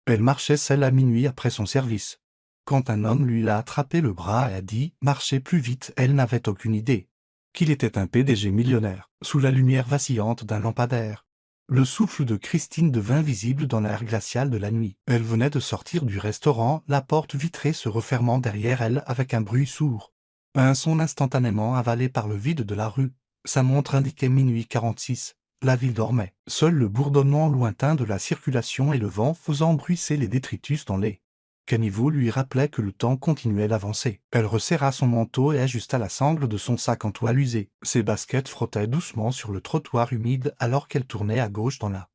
Elle marchait seule à minuit après son service. Quand un homme lui a attrapé le bras et a dit « Marchez plus vite », elle n'avait aucune idée qu'il était un PDG millionnaire, sous la lumière vacillante d'un lampadaire. Le souffle de Christine devint visible dans l'air glacial de la nuit. Elle venait de sortir du restaurant, la porte vitrée se refermant derrière elle avec un bruit sourd. Un son instantanément avalé par le vide de la rue. Sa montre indiquait minuit 46. La ville dormait. Seul le bourdonnement lointain de la circulation et le vent faisant bruisser les détritus dans les caniveaux lui rappelait que le temps continuait d'avancer. Elle resserra son manteau et ajusta la sangle de son sac en toile usé. Ses baskets frottaient doucement sur le trottoir humide alors qu'elle tournait à gauche dans la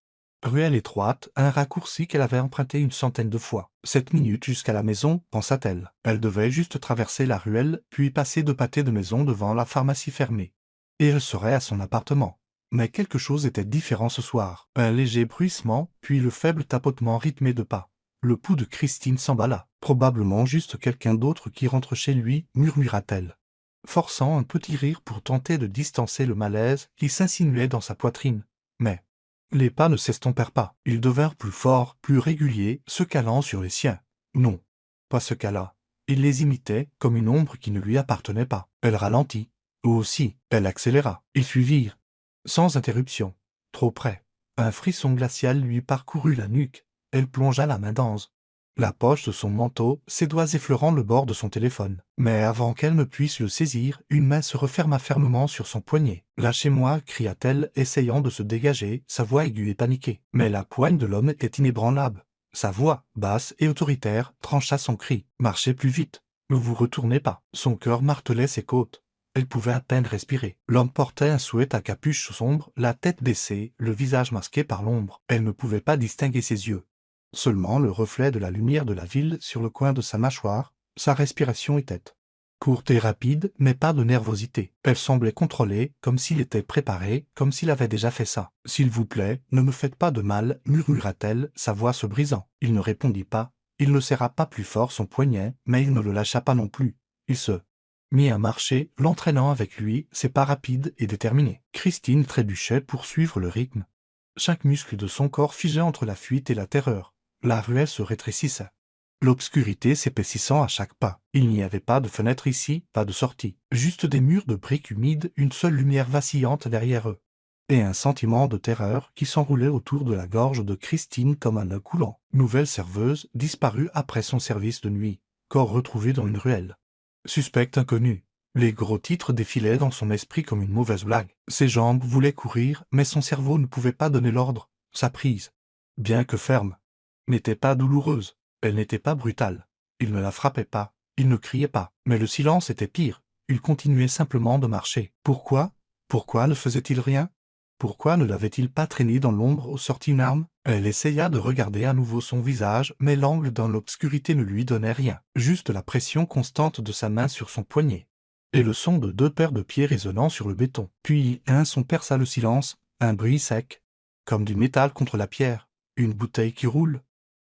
ruelle étroite, un raccourci qu'elle avait emprunté une centaine de fois. 7 minutes jusqu'à la maison, pensa-t-elle. Elle devait juste traverser la ruelle, puis passer 2 pâtés de maison devant la pharmacie fermée. Et elle serait à son appartement. Mais quelque chose était différent ce soir. Un léger bruissement, puis le faible tapotement rythmé de pas. Le pouls de Christine s'emballa. Probablement juste quelqu'un d'autre qui rentre chez lui, murmura-t-elle, forçant un petit rire pour tenter de distancer le malaise qui s'insinuait dans sa poitrine. Mais les pas ne s'estompèrent pas. Ils devinrent plus forts, plus réguliers, se calant sur les siens. Non, pas ce cas-là. Il les imitait comme une ombre qui ne lui appartenait pas. Elle ralentit. Aussi, elle accéléra. Ils suivirent. Sans interruption. Trop près. Un frisson glacial lui parcourut la nuque. Elle plongea la main dans la poche de son manteau, ses doigts effleurant le bord de son téléphone. Mais avant qu'elle ne puisse le saisir, une main se referma fermement sur son poignet. « Lâchez-moi » cria-t-elle, essayant de se dégager, sa voix aiguë et paniquée. Mais la poigne de l'homme était inébranlable. Sa voix, basse et autoritaire, trancha son cri. « Marchez plus vite. Ne vous retournez pas. » Son cœur martelait ses côtes. Elle pouvait à peine respirer. L'homme portait un sweat à capuche sombre, la tête baissée, le visage masqué par l'ombre. Elle ne pouvait pas distinguer ses yeux. Seulement le reflet de la lumière de la ville sur le coin de sa mâchoire. Sa respiration était courte et rapide, mais pas de nervosité. Elle semblait contrôlée, comme s'il était préparé, comme s'il avait déjà fait ça. « S'il vous plaît, ne me faites pas de mal » murmura-t-elle, sa voix se brisant. Il ne répondit pas. Il ne serra pas plus fort son poignet, mais il ne le lâcha pas non plus. Il se mit à marcher, l'entraînant avec lui, ses pas rapides et déterminés. Christine trébuchait pour suivre le rythme. Chaque muscle de son corps figeait entre la fuite et la terreur. La ruelle se rétrécissait. L'obscurité s'épaississant à chaque pas. Il n'y avait pas de fenêtre ici, pas de sortie. Juste des murs de briques humides, une seule lumière vacillante derrière eux. Et un sentiment de terreur qui s'enroulait autour de la gorge de Christine comme un nœud coulant. Nouvelle serveuse, disparue après son service de nuit. Corps retrouvé dans une ruelle. Suspect inconnu. Les gros titres défilaient dans son esprit comme une mauvaise blague. Ses jambes voulaient courir, mais son cerveau ne pouvait pas donner l'ordre. Sa prise, bien que ferme, n'était pas douloureuse. Elle n'était pas brutale. Il ne la frappait pas. Il ne criait pas. Mais le silence était pire. Il continuait simplement de marcher. Pourquoi? Pourquoi ne faisait-il rien? Pourquoi ne l'avait-il pas traîné dans l'ombre au sorti une arme? Elle essaya de regarder à nouveau son visage, mais l'angle dans l'obscurité ne lui donnait rien. Juste la pression constante de sa main sur son poignet. Et le son de 2 paires de pieds résonnant sur le béton. Puis un son perça le silence, un bruit sec, comme du métal contre la pierre, une bouteille qui roule,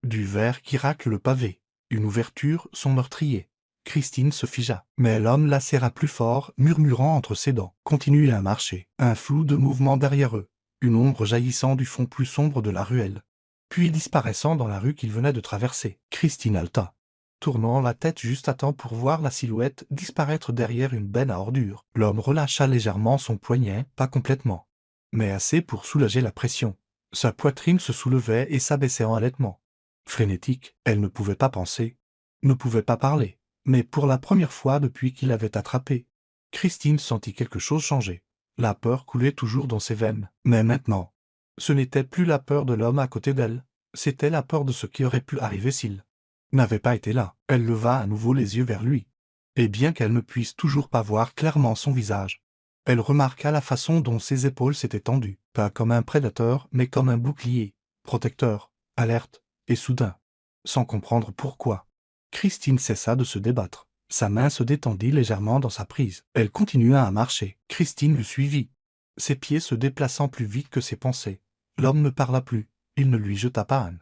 du verre qui racle le pavé, une ouverture, son meurtrier. Christine se figea, mais l'homme la serra plus fort, murmurant entre ses dents. Continuez à marcher. Un flou de mouvement derrière eux, une ombre jaillissant du fond plus sombre de la ruelle, puis disparaissant dans la rue qu'il venait de traverser. Christine halta, tournant la tête juste à temps pour voir la silhouette disparaître derrière une benne à ordures. L'homme relâcha légèrement son poignet, pas complètement, mais assez pour soulager la pression. Sa poitrine se soulevait et s'abaissait en halètement. Frénétique, elle ne pouvait pas penser, ne pouvait pas parler. Mais pour la première fois depuis qu'il l'avait attrapée, Christine sentit quelque chose changer. La peur coulait toujours dans ses veines. Mais maintenant, ce n'était plus la peur de l'homme à côté d'elle, c'était la peur de ce qui aurait pu arriver s'il n'avait pas été là. Elle leva à nouveau les yeux vers lui. Et bien qu'elle ne puisse toujours pas voir clairement son visage, elle remarqua la façon dont ses épaules s'étaient tendues, pas comme un prédateur, mais comme un bouclier, protecteur, alerte, et soudain, sans comprendre pourquoi, Christine cessa de se débattre. Sa main se détendit légèrement dans sa prise. Elle continua à marcher. Christine le suivit, ses pieds se déplaçant plus vite que ses pensées. L'homme ne parla plus. Il ne lui jeta pas un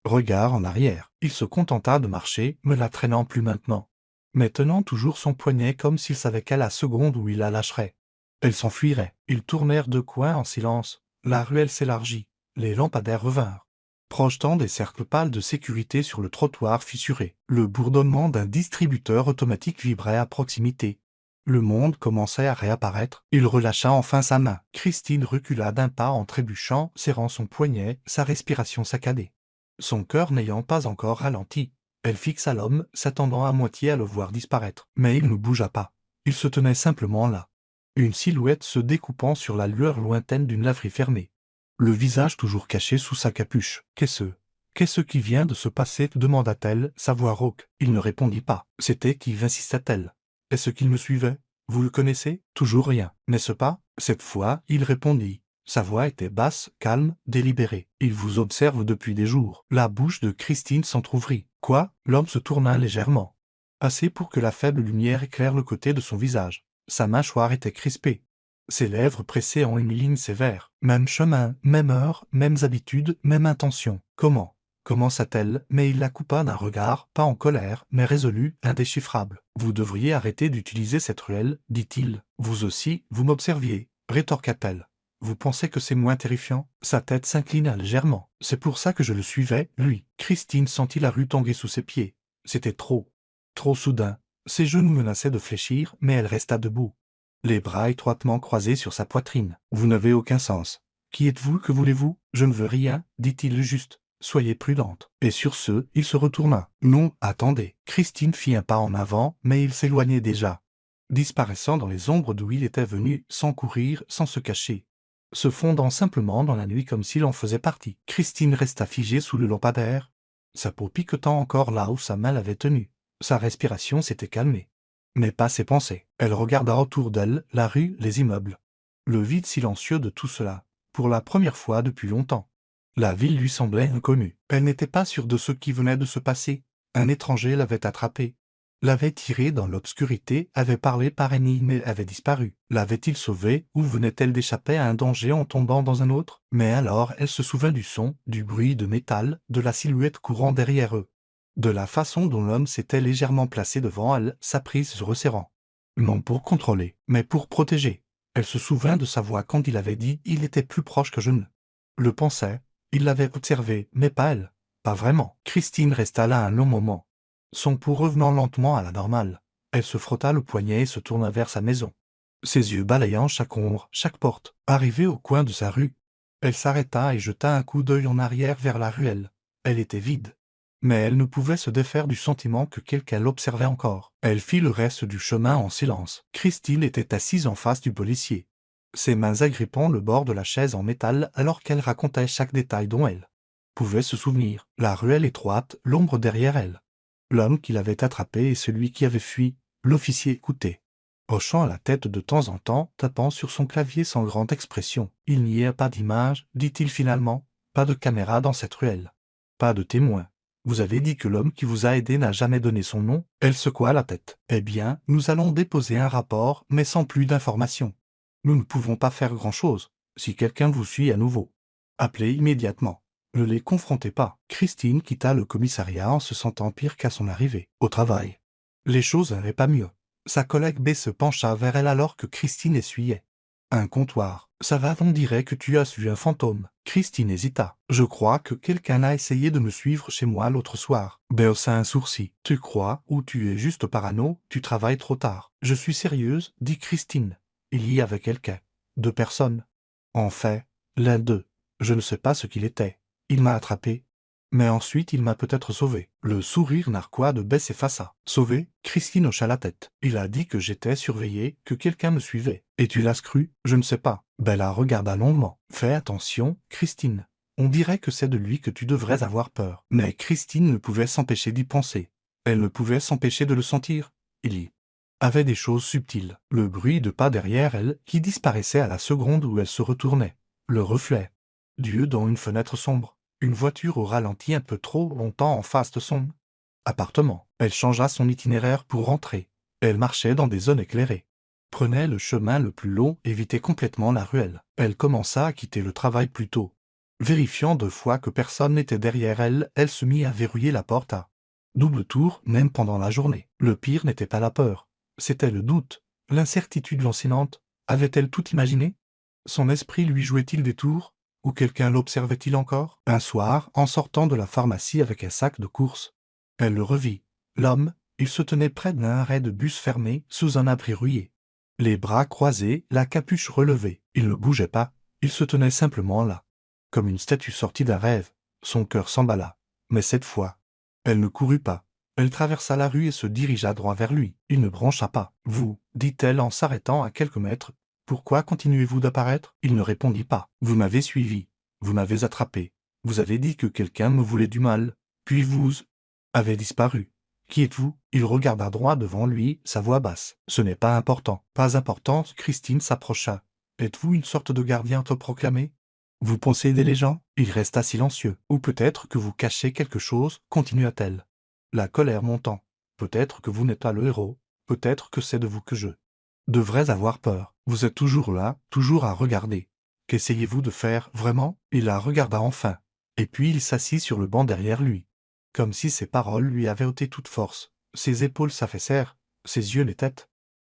regard en arrière. Il se contenta de marcher, ne la traînant plus maintenant, mais tenant toujours son poignet comme s'il savait qu'à la seconde où il la lâcherait, elle s'enfuirait. Ils tournèrent 2 coins en silence. La ruelle s'élargit. Les lampadaires revinrent. projetant des cercles pâles de sécurité sur le trottoir fissuré. Le bourdonnement d'un distributeur automatique vibrait à proximité. Le monde commençait à réapparaître. Il relâcha enfin sa main. Christine recula d'un pas en trébuchant, serrant son poignet, sa respiration saccadée. Son cœur n'ayant pas encore ralenti, elle fixa l'homme, s'attendant à moitié à le voir disparaître. Mais il ne bougea pas. Il se tenait simplement là. Une silhouette se découpant sur la lueur lointaine d'une laverie fermée. Le visage toujours caché sous sa capuche. « Qu'est-ce qui vient de se passer ?» demanda-t-elle, sa voix rauque. Il ne répondit pas. « C'était qui ?» insista-t-elle. « Est-ce qu'il me suivait? Vous le connaissez ?» Toujours rien, n'est-ce pas? Cette fois, il répondit. Sa voix était basse, calme, délibérée. « Il vous observe depuis des jours. » La bouche de Christine s'entr'ouvrit. « Quoi ?» L'homme se tourna légèrement. Assez pour que la faible lumière éclaire le côté de son visage. Sa mâchoire était crispée. Ses lèvres pressaient en une ligne sévère. Même chemin, même heure, mêmes habitudes, même intention. Comment commença-t-elle, mais il la coupa d'un regard, pas en colère, mais résolu, indéchiffrable. « Vous devriez arrêter d'utiliser cette ruelle, dit-il. Vous aussi, vous m'observiez, rétorqua-t-elle. Vous pensez que c'est moins terrifiant? Sa tête s'inclina légèrement. C'est pour ça que je le suivais, lui. Christine sentit la rue tanguer sous ses pieds. C'était trop. Trop soudain. Ses genoux menaçaient de fléchir, mais elle resta debout. Les bras étroitement croisés sur sa poitrine. Vous n'avez aucun sens. Qui êtes-vous? Que voulez-vous? Je ne veux rien, dit-il juste. Soyez prudente. Et sur ce, il se retourna. Non, attendez. Christine fit un pas en avant, mais il s'éloignait déjà. Disparaissant dans les ombres d'où il était venu, sans courir, sans se cacher. Se fondant simplement dans la nuit comme s'il en faisait partie. Christine resta figée sous le lampadaire, sa peau piquetant encore là où sa main l'avait tenue. Sa respiration s'était calmée. Mais pas ses pensées. Elle regarda autour d'elle, la rue, les immeubles. Le vide silencieux de tout cela, pour la première fois depuis longtemps. La ville lui semblait inconnue. Elle n'était pas sûre de ce qui venait de se passer. Un étranger l'avait attrapée, l'avait tirée dans l'obscurité, avait parlé par énigme et avait disparu. L'avait-il sauvée, ou venait-elle d'échapper à un danger en tombant dans un autre? Mais alors elle se souvint du son, du bruit de métal, de la silhouette courant derrière eux. De la façon dont l'homme s'était légèrement placé devant elle, sa prise se resserrant. Non pour contrôler, mais pour protéger. Elle se souvint de sa voix quand il avait dit « il était plus proche que je ne le pensais ». Il l'avait observé, mais pas elle. Pas vraiment. Christine resta là un long moment. Son pouls revenant lentement à la normale. Elle se frotta le poignet et se tourna vers sa maison. Ses yeux balayant chaque ombre, chaque porte. Arrivée au coin de sa rue, elle s'arrêta et jeta un coup d'œil en arrière vers la ruelle. Elle était vide. Mais elle ne pouvait se défaire du sentiment que quelqu'un l'observait encore. Elle fit le reste du chemin en silence. Christine était assise en face du policier, ses mains agrippant le bord de la chaise en métal alors qu'elle racontait chaque détail dont elle pouvait se souvenir. La ruelle étroite, l'ombre derrière elle. L'homme qui l'avait attrapé et celui qui avait fui. L'officier écoutait, hochant la tête de temps en temps, tapant sur son clavier sans grande expression. « Il n'y a pas d'image, dit-il finalement, pas de caméra dans cette ruelle. Pas de témoin. Vous avez dit que l'homme qui vous a aidé n'a jamais donné son nom ?» Elle secoua la tête. « Eh bien, nous allons déposer un rapport, mais sans plus d'informations. Nous ne pouvons pas faire grand-chose, si quelqu'un vous suit à nouveau. Appelez immédiatement. » Ne les confrontez pas. Christine quitta le commissariat en se sentant pire qu'à son arrivée. Au travail, les choses n'allaient pas mieux. Sa collègue B se pencha vers elle alors que Christine essuyait un comptoir. « Ça va, on dirait que tu as eu un fantôme. » Christine hésita. « Je crois que quelqu'un a essayé de me suivre chez moi l'autre soir. » B haussa un sourcil. « Tu crois, ou tu es juste parano, tu travailles trop tard. »« Je suis sérieuse, » dit Christine. « Il y avait quelqu'un. 2 personnes. En fait, l'un d'eux. Je ne sais pas ce qu'il était. Il m'a attrapé. Mais ensuite il m'a peut-être sauvé. » Le sourire narquois de Bess s'effaça. « Sauvé ?» Christine hocha la tête. « Il a dit que j'étais surveillé, que quelqu'un me suivait. Et tu l'as cru? Je ne sais pas. » Bella regarda longuement. « Fais attention, Christine. On dirait que c'est de lui que tu devrais avoir peur. » Mais Christine ne pouvait s'empêcher d'y penser. Elle ne pouvait s'empêcher de le sentir. Il y avait des choses subtiles. Le bruit de pas derrière elle, qui disparaissait à la seconde où elle se retournait. Le reflet d'yeux dans une fenêtre sombre. Une voiture au ralenti un peu trop longtemps en face de son appartement. Elle changea son itinéraire pour rentrer. Elle marchait dans des zones éclairées. Prenait le chemin le plus long, évitait complètement la ruelle. Elle commença à quitter le travail plus tôt. Vérifiant 2 fois que personne n'était derrière elle, elle se mit à verrouiller la porte à double tour, même pendant la journée. Le pire n'était pas la peur. C'était le doute, l'incertitude lancinante. Avait-elle tout imaginé? Son esprit lui jouait-il des tours? Ou quelqu'un l'observait-il encore? Un soir, en sortant de la pharmacie avec un sac de courses, elle le revit. L'homme, il se tenait près d'un arrêt de bus fermé, sous un abri rouillé. Les bras croisés, la capuche relevée. Il ne bougeait pas, il se tenait simplement là. Comme une statue sortie d'un rêve, son cœur s'emballa. Mais cette fois, elle ne courut pas. Elle traversa la rue et se dirigea droit vers lui. Il ne broncha pas. « Vous, dit-elle en s'arrêtant à quelques mètres, pourquoi continuez-vous d'apparaître ?» Il ne répondit pas. « Vous m'avez suivi. Vous m'avez attrapé. Vous avez dit que quelqu'un me voulait du mal. Puis vous avez disparu. Qui êtes-vous » Il regarda droit devant lui, sa voix basse. « Ce n'est pas important. » « Pas important » Christine s'approcha. « Êtes-vous une sorte de gardien autoproclamé ? Vous possédez les gens ?» Il resta silencieux. « Ou peut-être que vous cachez quelque chose » continua-t-elle, la colère montant. « Peut-être que vous n'êtes pas le héros. Peut-être que c'est de vous que je devrais avoir peur. Vous êtes toujours là, toujours à regarder. Qu'essayez-vous de faire, vraiment ?» Il la regarda enfin. Et puis il s'assit sur le banc derrière lui. Comme si ses paroles lui avaient ôté toute force. Ses épaules s'affaissèrent, ses yeux l'étaient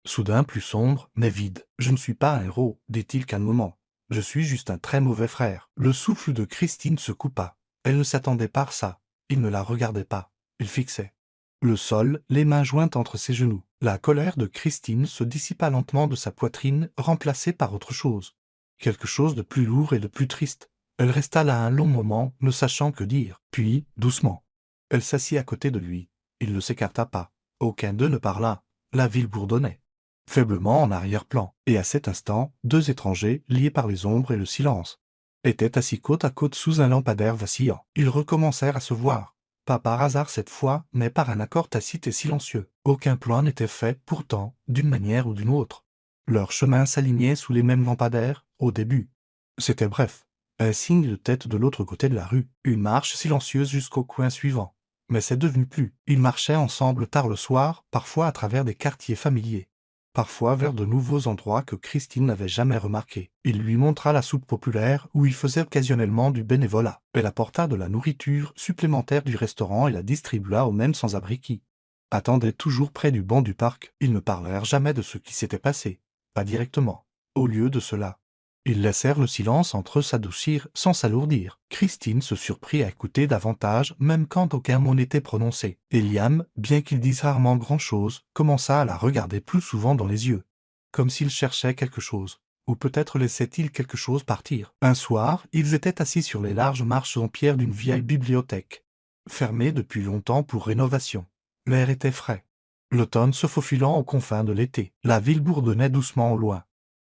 soudain plus sombres, mais vides. « Je ne suis pas un héros, dit-il calmement. Je suis juste un très mauvais frère. » Le souffle de Christine se coupa. Elle ne s'attendait pas à ça. Il ne la regardait pas. Il fixait le sol, les mains jointes entre ses genoux. La colère de Christine se dissipa lentement de sa poitrine, remplacée par autre chose. Quelque chose de plus lourd et de plus triste. Elle resta là un long moment, ne sachant que dire. Puis, doucement, elle s'assit à côté de lui. Il ne s'écarta pas. Aucun d'eux ne parla. La ville bourdonnait faiblement en arrière-plan. Et à cet instant, deux étrangers, liés par les ombres et le silence, étaient assis côte à côte sous un lampadaire vacillant. Ils recommencèrent à se voir. Pas par hasard cette fois, mais par un accord tacite et silencieux. Aucun plan n'était fait, pourtant, d'une manière ou d'une autre. Leurs chemins s'alignaient sous les mêmes lampadaires, au début. C'était bref. Un signe de tête de l'autre côté de la rue. Une marche silencieuse jusqu'au coin suivant. Mais c'est devenu plus. Ils marchaient ensemble tard le soir, parfois à travers des quartiers familiers. Parfois vers de nouveaux endroits que Christine n'avait jamais remarqués. Il lui montra la soupe populaire où il faisait occasionnellement du bénévolat. Elle apporta de la nourriture supplémentaire du restaurant et la distribua aux mêmes sans-abri qui attendaient toujours près du banc du parc. Ils ne parlèrent jamais de ce qui s'était passé, pas directement. Au lieu de cela, ils laissèrent le silence entre eux s'adoucir sans s'alourdir. Christine se surprit à écouter davantage, même quand aucun mot n'était prononcé. Et Liam, bien qu'il dise rarement grand-chose, commença à la regarder plus souvent dans les yeux, comme s'il cherchait quelque chose. Ou peut-être laissait-il quelque chose partir. Un soir, ils étaient assis sur les larges marches en pierre d'une vieille bibliothèque, fermée depuis longtemps pour rénovation. L'air était frais. L'automne se faufilant aux confins de l'été. La ville bourdonnait doucement au loin.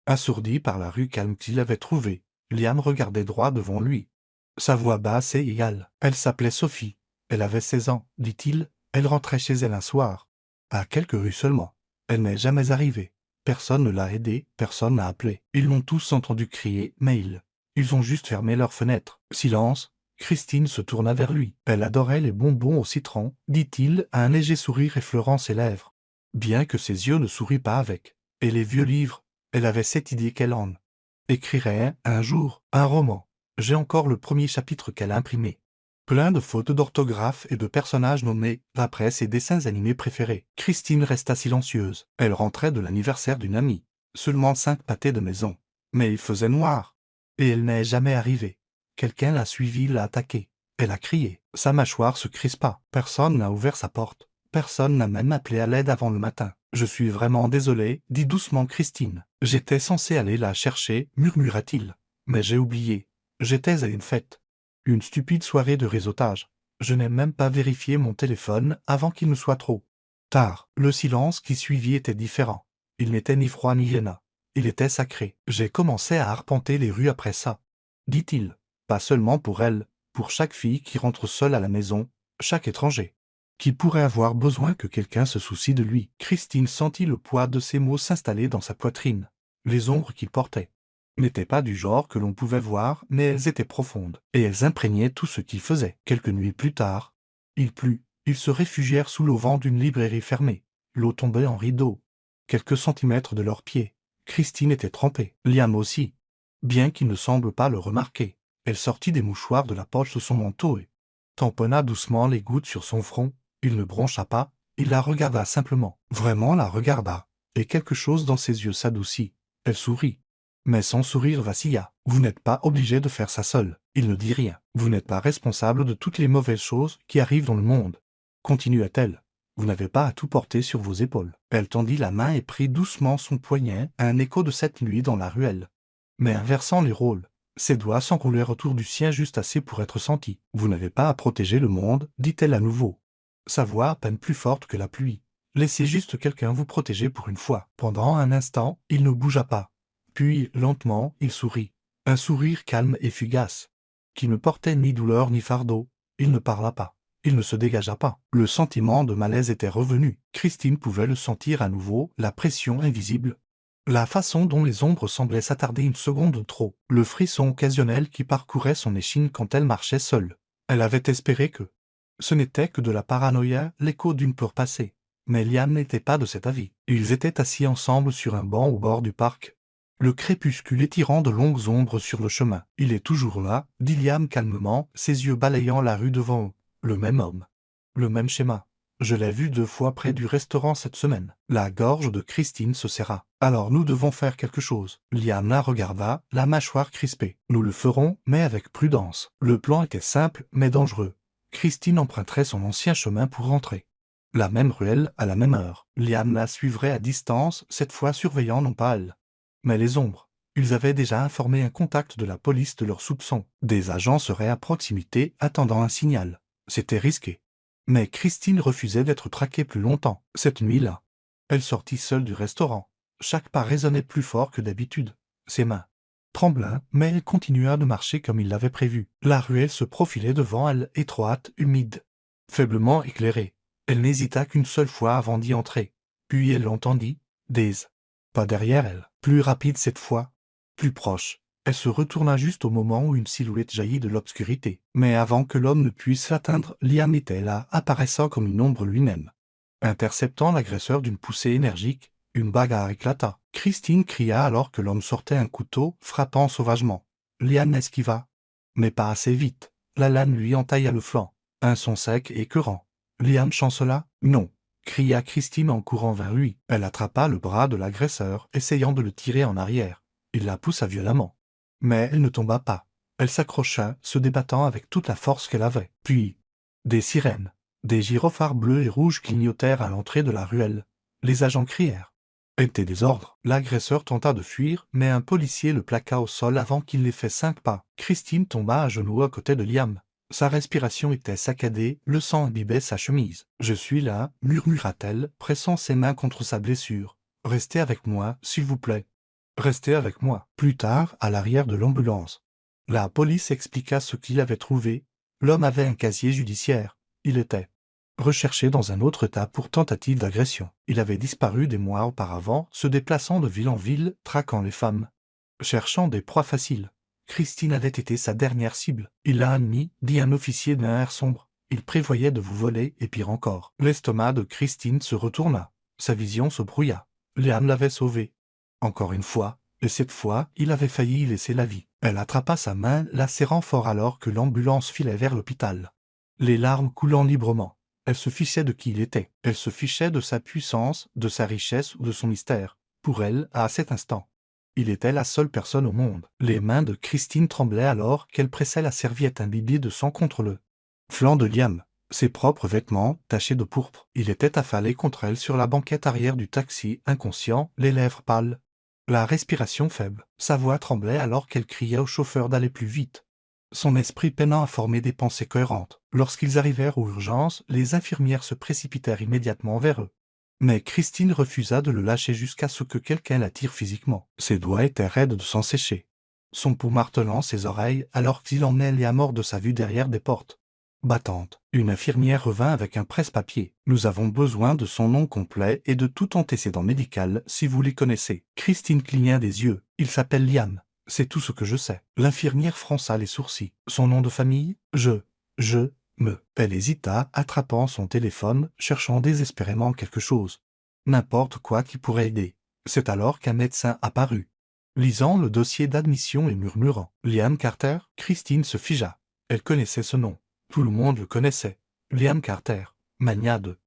Assourdi par la rue calme qu'il avait trouvée, Liam regardait droit devant lui. Sa voix basse et égale. Elle s'appelait Sophie. Elle avait 16 ans, dit-il. Elle rentrait chez elle un soir. À quelques rues seulement. Elle n'est jamais arrivée. Personne ne l'a aidée, personne n'a appelé. Ils l'ont tous entendu crier, mais ils ont juste fermé leurs fenêtres. Silence. Christine se tourna vers lui. Elle adorait les bonbons au citron, dit-il, un léger sourire effleurant ses lèvres. Bien que ses yeux ne sourient pas avec. Et les vieux livres. Elle avait cette idée qu'elle en écrirait un jour un roman. J'ai encore le premier chapitre qu'elle a imprimé. Plein de fautes d'orthographe et de personnages nommés d'après ses dessins animés préférés. Christine resta silencieuse. Elle rentrait de l'anniversaire d'une amie. Seulement 5 pâtés de maison. Mais il faisait noir. Et elle n'est jamais arrivée. Quelqu'un l'a suivie, l'a attaquée. Elle a crié. Sa mâchoire se crispa. Personne n'a ouvert sa porte. Personne n'a même appelé à l'aide avant le matin. « Je suis vraiment désolé, dit doucement Christine. J'étais censé aller la chercher, murmura-t-il. Mais j'ai oublié. J'étais à une fête. Une stupide soirée de réseautage. Je n'ai même pas vérifié mon téléphone avant qu'il ne soit trop tard. » Le silence qui suivit était différent. Il n'était ni froid ni gênant. Il était sacré. J'ai commencé à arpenter les rues après ça, dit-il. Pas seulement pour elle, pour chaque fille qui rentre seule à la maison, chaque étranger qui pourrait avoir besoin que quelqu'un se soucie de lui. Christine sentit le poids de ces mots s'installer dans sa poitrine. Les ombres qu'il portait n'étaient pas du genre que l'on pouvait voir, mais elles étaient profondes, et elles imprégnaient tout ce qu'il faisait. Quelques nuits plus tard, il plut. Ils se réfugièrent sous l'auvent d'une librairie fermée. L'eau tombait en rideau. Quelques centimètres de leurs pieds. Christine était trempée. Liam aussi. Bien qu'il ne semble pas le remarquer. Elle sortit des mouchoirs de la poche de son manteau et tamponna doucement les gouttes sur son front. Il ne broncha pas, il la regarda simplement. Vraiment la regarda, et quelque chose dans ses yeux s'adoucit. Elle sourit. Mais son sourire vacilla. Vous n'êtes pas obligé de faire ça seul. Il ne dit rien. Vous n'êtes pas responsable de toutes les mauvaises choses qui arrivent dans le monde. Continua-t-elle. Vous n'avez pas à tout porter sur vos épaules. Elle tendit la main et prit doucement son poignet, un écho de cette nuit dans la ruelle. Mais inversant les rôles, ses doigts s'enroulèrent autour du sien juste assez pour être sentis. Vous n'avez pas à protéger le monde, dit-elle à nouveau. Sa voix à peine plus forte que la pluie. Laissez juste quelqu'un vous protéger pour une fois. Pendant un instant, il ne bougea pas. Puis, lentement, il sourit. Un sourire calme et fugace, qui ne portait ni douleur ni fardeau. Il ne parla pas. Il ne se dégagea pas. Le sentiment de malaise était revenu. Christine pouvait le sentir à nouveau, la pression invisible. La façon dont les ombres semblaient s'attarder une seconde trop. Le frisson occasionnel qui parcourait son échine quand elle marchait seule. Elle avait espéré que ce n'était que de la paranoïa, l'écho d'une peur passée. Mais Liam n'était pas de cet avis. Ils étaient assis ensemble sur un banc au bord du parc. Le crépuscule étirant de longues ombres sur le chemin. « Il est toujours là », dit Liam calmement, ses yeux balayant la rue devant eux. Le même homme. Le même schéma. Je l'ai vu 2 fois près du restaurant cette semaine. La gorge de Christine se serra. Alors nous devons faire quelque chose. Liam la regarda, la mâchoire crispée. Nous le ferons, mais avec prudence. Le plan était simple, mais dangereux. Christine emprunterait son ancien chemin pour rentrer. La même ruelle, à la même heure. Liam la suivrait à distance, cette fois surveillant non pas elle, mais les ombres. Ils avaient déjà informé un contact de la police de leurs soupçons. Des agents seraient à proximité, attendant un signal. C'était risqué. Mais Christine refusait d'être traquée plus longtemps. Cette nuit-là, elle sortit seule du restaurant. Chaque pas résonnait plus fort que d'habitude. Ses mains tremblaient, mais elle continua de marcher comme il l'avait prévu. La ruelle se profilait devant elle, étroite, humide, faiblement éclairée. Elle n'hésita qu'une seule fois avant d'y entrer. Puis elle entendit des pas derrière elle, plus rapide cette fois, plus proche. Elle se retourna juste au moment où une silhouette jaillit de l'obscurité. Mais avant que l'homme ne puisse l'atteindre, Liam était là, apparaissant comme une ombre lui-même. Interceptant l'agresseur d'une poussée énergique, une bagarre éclata. Christine cria alors que l'homme sortait un couteau, frappant sauvagement. Liam esquiva, mais pas assez vite. La lame lui entailla le flanc. Un son sec et écœurant. Liam chancela. « Non !» cria Christine en courant vers lui. Elle attrapa le bras de l'agresseur, essayant de le tirer en arrière. Il la poussa violemment. Mais elle ne tomba pas. Elle s'accrocha, se débattant avec toute la force qu'elle avait. Puis, des sirènes, des gyrophares bleus et rouges clignotèrent à l'entrée de la ruelle. Les agents crièrent. Étaient des ordres. L'agresseur tenta de fuir, mais un policier le plaqua au sol avant qu'il n'ait fait 5 pas. Christine tomba à genoux à côté de Liam. Sa respiration était saccadée, le sang imbibait sa chemise. « Je suis là », murmura-t-elle, pressant ses mains contre sa blessure. « Restez avec moi, s'il vous plaît. Restez avec moi. » Plus tard, à l'arrière de l'ambulance, la police expliqua ce qu'il avait trouvé. L'homme avait un casier judiciaire. Il était recherché dans un autre état pour tentative d'agression. Il avait disparu des mois auparavant, se déplaçant de ville en ville, traquant les femmes, cherchant des proies faciles. Christine avait été sa dernière cible. « Il l'a admis », dit un officier d'un air sombre. « Il prévoyait de vous voler, et pire encore. » L'estomac de Christine se retourna. Sa vision se brouilla. Liam l'avait sauvée. Encore une fois, et cette fois, il avait failli y laisser la vie. Elle attrapa sa main, la serrant fort alors que l'ambulance filait vers l'hôpital. Les larmes coulant librement. Elle se fichait de qui il était. Elle se fichait de sa puissance, de sa richesse ou de son mystère. Pour elle, à cet instant, il était la seule personne au monde. Les mains de Christine tremblaient alors qu'elle pressait la serviette imbibée de sang contre le flanc de Liam. Ses propres vêtements, tachés de pourpre. Il était affalé contre elle sur la banquette arrière du taxi, inconscient, les lèvres pâles, la respiration faible. Sa voix tremblait alors qu'elle criait au chauffeur d'aller plus vite, son esprit peinant à former des pensées cohérentes. Lorsqu'ils arrivèrent aux urgences, les infirmières se précipitèrent immédiatement vers eux. Mais Christine refusa de le lâcher jusqu'à ce que quelqu'un la tire physiquement. Ses doigts étaient raides de s'en sécher. Son pouls martelant ses oreilles alors qu'il emmenait Liam hors de sa vue derrière des portes battantes. Une infirmière revint avec un presse-papier. « Nous avons besoin de son nom complet et de tout antécédent médical si vous les connaissez. » Christine cligna des yeux. « Il s'appelle Liam. C'est tout ce que je sais. » L'infirmière fronça les sourcils. « Son nom de famille ? Elle hésita, attrapant son téléphone, cherchant désespérément quelque chose. N'importe quoi qui pourrait aider. C'est alors qu'un médecin apparut, lisant le dossier d'admission et murmurant « Liam Carter ?» Christine se figea. Elle connaissait ce nom. Tout le monde le connaissait. Liam Carter, magnat de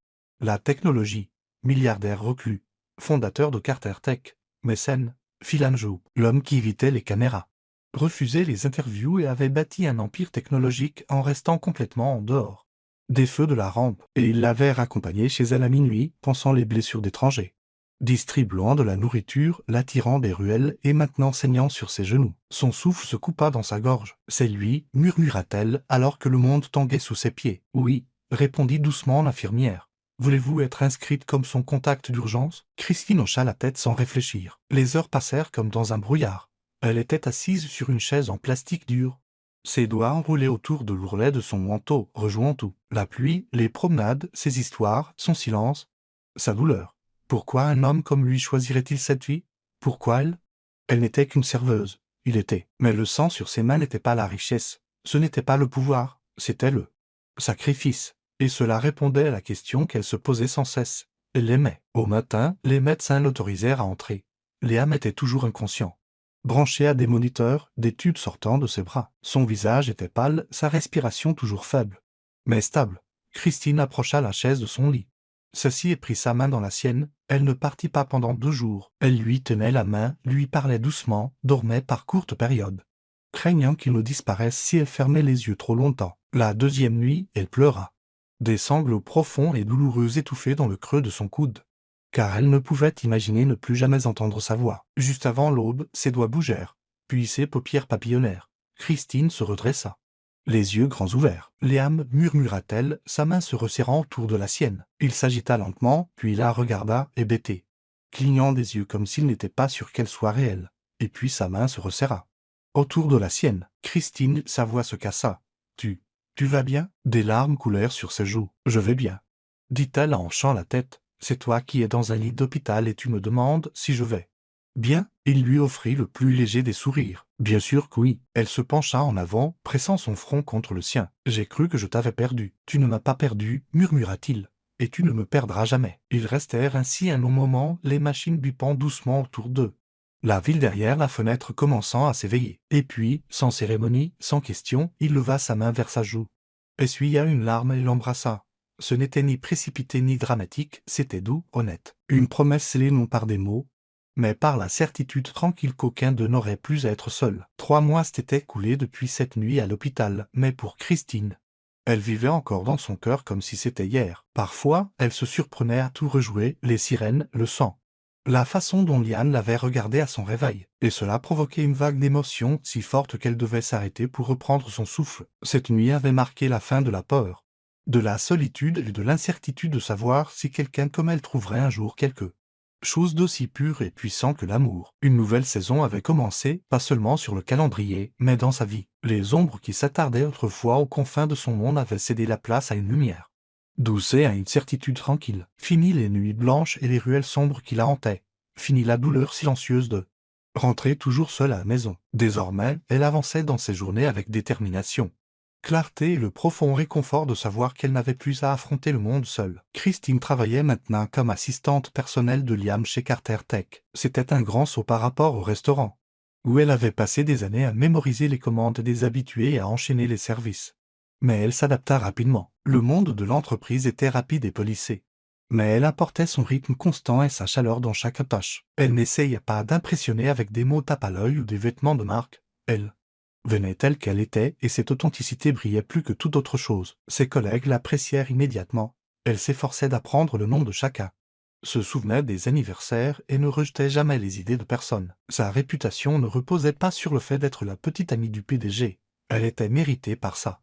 la technologie, milliardaire reclus, fondateur de Carter Tech, mécène, Phelan Joe, l'homme qui évitait les caméras, refusait les interviews et avait bâti un empire technologique en restant complètement en dehors des feux de la rampe, et il l'avait raccompagnée chez elle à minuit, pensant les blessures d'étrangers, distribuant de la nourriture, l'attirant des ruelles et maintenant saignant sur ses genoux. Son souffle se coupa dans sa gorge. « C'est lui » murmura-t-elle alors que le monde tanguait sous ses pieds. « Oui » répondit doucement l'infirmière. « Voulez-vous être inscrite comme son contact d'urgence » Christine hocha la tête sans réfléchir. Les heures passèrent comme dans un brouillard. Elle était assise sur une chaise en plastique dur. Ses doigts enroulés autour de l'ourlet de son manteau, rejoignant tout. La pluie, les promenades, ses histoires, son silence, sa douleur. Pourquoi un homme comme lui choisirait-il cette vie? Pourquoi elle? Elle n'était qu'une serveuse. Il était. Mais le sang sur ses mains n'était pas la richesse. Ce n'était pas le pouvoir. C'était le sacrifice. Et cela répondait à la question qu'elle se posait sans cesse. Elle l'aimait. Au matin, les médecins l'autorisèrent à entrer. Liam était toujours inconscient. Branché à des moniteurs, des tubes sortant de ses bras. Son visage était pâle, sa respiration toujours faible. Mais stable. Christine approcha la chaise de son lit. Ceci et prit sa main dans la sienne. Elle ne partit pas pendant 2 jours. Elle lui tenait la main, lui parlait doucement, dormait par courtes périodes, craignant qu'il ne disparaisse si elle fermait les yeux trop longtemps. La 2e nuit, elle pleura. Des sanglots profonds et douloureux étouffaient dans le creux de son coude, car elle ne pouvait imaginer ne plus jamais entendre sa voix. Juste avant l'aube, ses doigts bougèrent, puis ses paupières papillonnèrent. Christine se redressa, les yeux grands ouverts. « Liam » murmura-t-elle, sa main se resserrant autour de la sienne. Il s'agita lentement, puis la regarda, hébété, clignant des yeux comme s'il n'était pas sûr qu'elle soit réelle. Et puis sa main se resserra autour de la sienne. Christine, sa voix se cassa. « Tu vas bien » Des larmes coulèrent sur ses joues. « Je vais bien » dit-elle en hochant la tête. « C'est toi qui es dans un lit d'hôpital et tu me demandes si je vais bien ?» Il lui offrit le plus léger des sourires. « Bien sûr que oui. » Elle se pencha en avant, pressant son front contre le sien. « J'ai cru que je t'avais perdu. »« Tu ne m'as pas perdu, » murmura-t-il. « Et tu ne me perdras jamais. » Ils restèrent ainsi un long moment, les machines bipant doucement autour d'eux. La ville derrière la fenêtre commençant à s'éveiller. Et puis, sans cérémonie, sans question, il leva sa main vers sa joue, essuya une larme et l'embrassa. Ce n'était ni précipité ni dramatique, c'était doux, honnête. Une promesse scellée non par des mots, mais par la certitude tranquille qu'aucun d'eux n'aurait plus à être seul. 3 mois s'étaient écoulés depuis cette nuit à l'hôpital, mais pour Christine, elle vivait encore dans son cœur comme si c'était hier. Parfois, elle se surprenait à tout rejouer, les sirènes, le sang, la façon dont Liam l'avait regardée à son réveil, et cela provoquait une vague d'émotion si forte qu'elle devait s'arrêter pour reprendre son souffle. Cette nuit avait marqué la fin de la peur, de la solitude et de l'incertitude de savoir si quelqu'un comme elle trouverait un jour quelque chose d'aussi pur et puissant que l'amour. Une nouvelle saison avait commencé, pas seulement sur le calendrier, mais dans sa vie. Les ombres qui s'attardaient autrefois aux confins de son monde avaient cédé la place à une lumière douce et à une certitude tranquille. Fini les nuits blanches et les ruelles sombres qui la hantaient. Fini la douleur silencieuse de rentrer toujours seule à la maison. Désormais, elle avançait dans ses journées avec détermination, clarté et le profond réconfort de savoir qu'elle n'avait plus à affronter le monde seule. Christine travaillait maintenant comme assistante personnelle de Liam chez Carter Tech. C'était un grand saut par rapport au restaurant, où elle avait passé des années à mémoriser les commandes des habitués et à enchaîner les services. Mais elle s'adapta rapidement. Le monde de l'entreprise était rapide et policé, mais elle apportait son rythme constant et sa chaleur dans chaque tâche. Elle n'essayait pas d'impressionner avec des mots tape à l'œil ou des vêtements de marque. Elle venait telle qu'elle était et cette authenticité brillait plus que toute autre chose. Ses collègues l'apprécièrent immédiatement. Elle s'efforçait d'apprendre le nom de chacun, se souvenait des anniversaires et ne rejetait jamais les idées de personne. Sa réputation ne reposait pas sur le fait d'être la petite amie du PDG. Elle était méritée par ça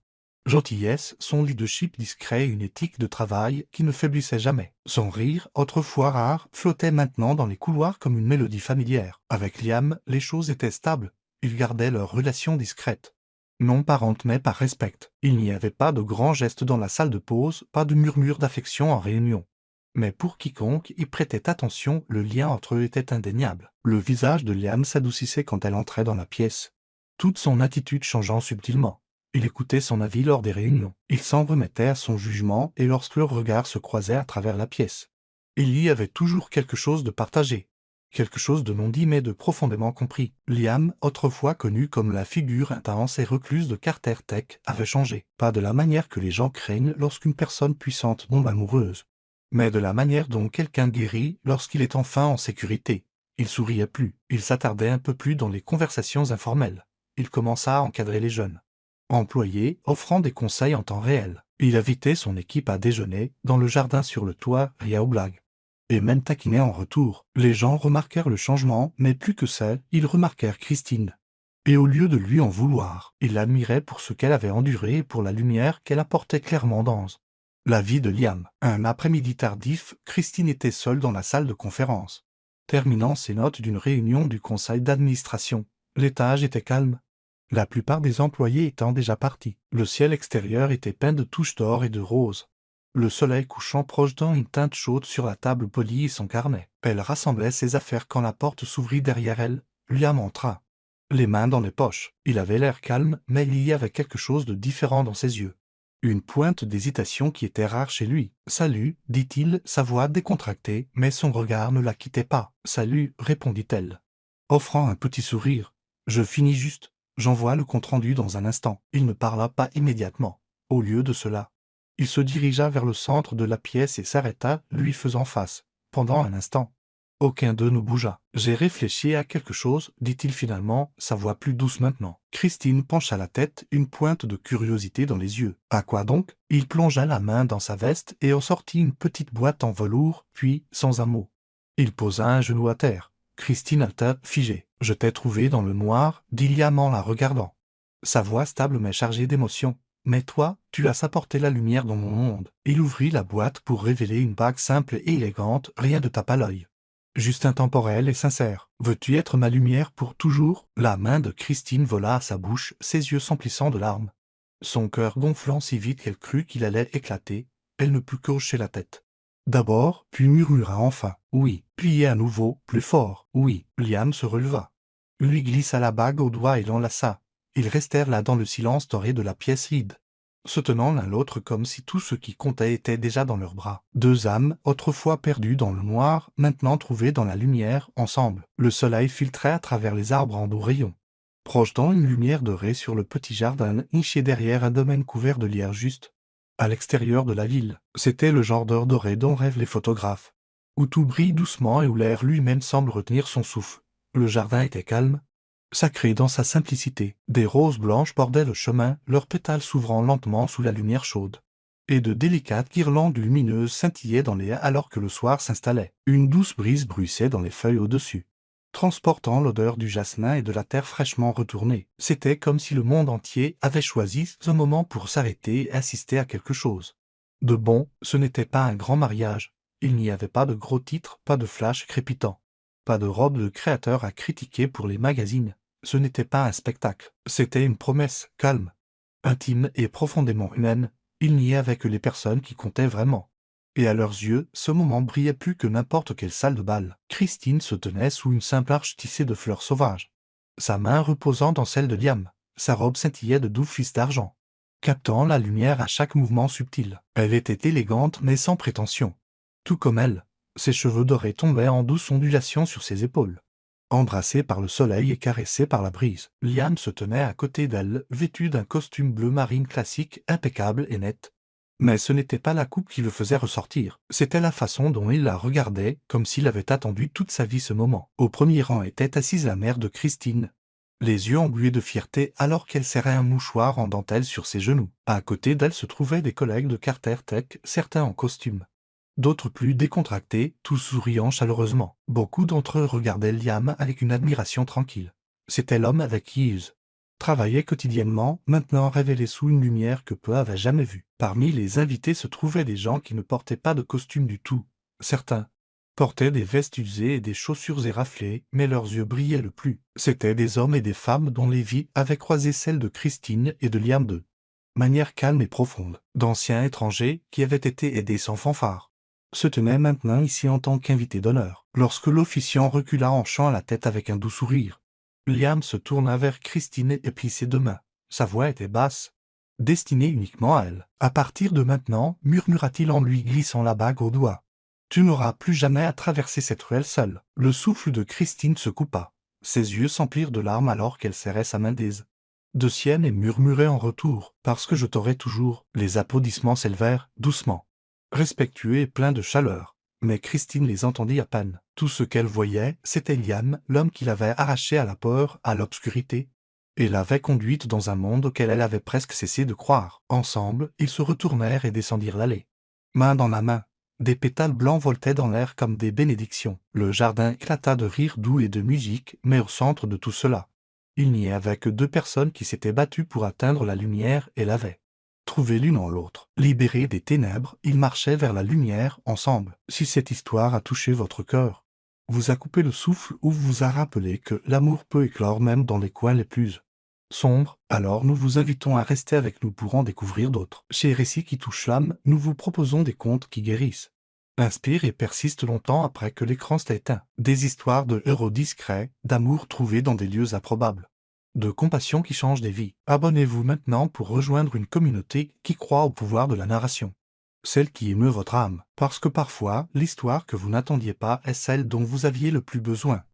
gentillesse, son leadership discret et une éthique de travail qui ne faiblissait jamais. Son rire, autrefois rare, flottait maintenant dans les couloirs comme une mélodie familière. Avec Liam, les choses étaient stables. Ils gardaient leur relation discrète, non parente mais par respect. Il n'y avait pas de grands gestes dans la salle de pause, pas de murmures d'affection en réunion. Mais pour quiconque y prêtait attention, le lien entre eux était indéniable. Le visage de Liam s'adoucissait quand elle entrait dans la pièce, toute son attitude changeant subtilement. Il écoutait son avis lors des réunions. Il s'en remettait à son jugement et lorsque leurs regards se croisaient à travers la pièce, il y avait toujours quelque chose de partagé, quelque chose de non dit mais de profondément compris. Liam, autrefois connu comme la figure intense et recluse de Carter Tech, avait changé. Pas de la manière que les gens craignent lorsqu'une personne puissante tombe amoureuse, mais de la manière dont quelqu'un guérit lorsqu'il est enfin en sécurité. Il souriait plus, il s'attardait un peu plus dans les conversations informelles. Il commença à encadrer les jeunes employés, offrant des conseils en temps réel. Il invitait son équipe à déjeuner, dans le jardin sur le toit, rien aux blagues. Et même taquinait en retour. Les gens remarquèrent le changement, mais plus que ça, ils remarquèrent Christine. Et au lieu de lui en vouloir, ils l'admiraient pour ce qu'elle avait enduré et pour la lumière qu'elle apportait clairement dans la vie de Liam. Un après-midi tardif, Christine était seule dans la salle de conférence, terminant ses notes d'une réunion du conseil d'administration. L'étage était calme, la plupart des employés étant déjà partis. Le ciel extérieur était peint de touches d'or et de rose. Le soleil couchant projetant une teinte chaude sur la table polie et son carnet. Elle rassemblait ses affaires quand la porte s'ouvrit derrière elle. Liam entra, les mains dans les poches. Il avait l'air calme, mais il y avait quelque chose de différent dans ses yeux. Une pointe d'hésitation qui était rare chez lui. « Salut », dit-il, sa voix décontractée, mais son regard ne la quittait pas. « Salut », répondit-elle, offrant un petit sourire. « Je finis juste. J'envoie le compte-rendu dans un instant. » Il ne parla pas immédiatement. Au lieu de cela, il se dirigea vers le centre de la pièce et s'arrêta, lui faisant face. Pendant un instant, aucun d'eux ne bougea. « J'ai réfléchi à quelque chose, » dit-il finalement, sa voix plus douce maintenant. Christine pencha la tête, une pointe de curiosité dans les yeux. « À quoi donc ?» Il plongea la main dans sa veste et en sortit une petite boîte en velours, puis, sans un mot, il posa un genou à terre. Christine halta, figée. « Je t'ai trouvé dans le noir, » dit Liam en la regardant. Sa voix stable mais chargée d'émotion. « Mais toi, tu as apporté la lumière dans mon monde. » Il ouvrit la boîte pour révéler une bague simple et élégante, rien de tape à l'œil. Juste intemporelle et sincère. « Veux-tu être ma lumière pour toujours ?» La main de Christine vola à sa bouche, ses yeux s'emplissant de larmes. Son cœur gonflant si vite qu'elle crut qu'il allait éclater, elle ne put qu'hocher la tête. D'abord, puis murmura enfin « Oui », plié à nouveau, plus fort « Oui ». Liam se releva, lui glissa la bague au doigt et l'enlaça. Ils restèrent là dans le silence doré de la pièce vide, se tenant l'un l'autre comme si tout ce qui comptait était déjà dans leurs bras. Deux âmes, autrefois perdues dans le noir, maintenant trouvées dans la lumière, ensemble. Le soleil filtrait à travers les arbres en doux rayons, projetant une lumière dorée sur le petit jardin niché derrière un domaine couvert de lierre juste à l'extérieur de la ville. C'était le genre d'or doré dont rêvent les photographes, où tout brille doucement et où l'air lui-même semble retenir son souffle. Le jardin était calme, sacré dans sa simplicité. Des roses blanches bordaient le chemin, leurs pétales s'ouvrant lentement sous la lumière chaude. Et de délicates guirlandes lumineuses scintillaient dans les haies alors que le soir s'installait. Une douce brise bruissait dans les feuilles au-dessus, transportant l'odeur du jasmin et de la terre fraîchement retournée. C'était comme si le monde entier avait choisi ce moment pour s'arrêter et assister à quelque chose de bon. Ce n'était pas un grand mariage. Il n'y avait pas de gros titres, pas de flash crépitant, pas de robe de créateur à critiquer pour les magazines. Ce n'était pas un spectacle. C'était une promesse, calme, intime et profondément humaine. Il n'y avait que les personnes qui comptaient vraiment. Et à leurs yeux, ce moment brillait plus que n'importe quelle salle de bal. Christine se tenait sous une simple arche tissée de fleurs sauvages, sa main reposant dans celle de Liam. Sa robe scintillait de doux fils d'argent, captant la lumière à chaque mouvement subtil. Elle était élégante mais sans prétention. Tout comme elle, ses cheveux dorés tombaient en douces ondulations sur ses épaules. Embrassé par le soleil et caressé par la brise, Liam se tenait à côté d'elle, vêtu d'un costume bleu marine classique, impeccable et net. Mais ce n'était pas la coupe qui le faisait ressortir, c'était la façon dont il la regardait, comme s'il avait attendu toute sa vie ce moment. Au premier rang était assise la mère de Christine, les yeux embués de fierté alors qu'elle serrait un mouchoir en dentelle sur ses genoux. À côté d'elle se trouvaient des collègues de Carter Tech, certains en costume, d'autres plus décontractés, tous souriant chaleureusement. Beaucoup d'entre eux regardaient Liam avec une admiration tranquille. C'était l'homme avec qui ils travaillaient quotidiennement, maintenant révélé sous une lumière que peu avaient jamais vue. Parmi les invités se trouvaient des gens qui ne portaient pas de costume du tout. Certains portaient des vestes usées et des chaussures éraflées, mais leurs yeux brillaient le plus. C'étaient des hommes et des femmes dont les vies avaient croisé celles de Christine et de Liam de manière calme et profonde. D'anciens étrangers qui avaient été aidés sans fanfare se tenaient maintenant ici en tant qu'invités d'honneur. Lorsque l'officiant recula en hochant la tête avec un doux sourire, Liam se tourna vers Christine et prit ses deux mains. Sa voix était basse, destinée uniquement à elle. « À partir de maintenant, » murmura-t-il en lui glissant la bague au doigt, « tu n'auras plus jamais à traverser cette ruelle seule. » Le souffle de Christine se coupa. Ses yeux s'emplirent de larmes alors qu'elle serrait sa main de sienne et murmurait en retour « Parce que je t'aurai toujours ». Les applaudissements s'élevèrent, doucement, respectueux et pleins de chaleur. Mais Christine les entendit à peine. Tout ce qu'elle voyait, c'était Liam, l'homme qui l'avait arrachée à la peur, à l'obscurité, et l'avait conduite dans un monde auquel elle avait presque cessé de croire. Ensemble, ils se retournèrent et descendirent l'allée. Main dans la main, des pétales blancs voletaient dans l'air comme des bénédictions. Le jardin éclata de rires doux et de musique, mais au centre de tout cela, il n'y avait que deux personnes qui s'étaient battues pour atteindre la lumière et l'avaient trouvée l'une en l'autre. Libérés des ténèbres, ils marchaient vers la lumière ensemble. Si cette histoire a touché votre cœur, vous a coupé le souffle ou vous a rappelé que l'amour peut éclore même dans les coins les plus sombres, alors nous vous invitons à rester avec nous pour en découvrir d'autres. Chez Récits qui touchent l'âme, nous vous proposons des contes qui guérissent, inspirent et persistent longtemps après que l'écran s'est éteint. Des histoires de héros discrets, d'amour trouvé dans des lieux improbables, de compassion qui change des vies. Abonnez-vous maintenant pour rejoindre une communauté qui croit au pouvoir de la narration. Celle qui émeut votre âme, parce que parfois, l'histoire que vous n'attendiez pas est celle dont vous aviez le plus besoin.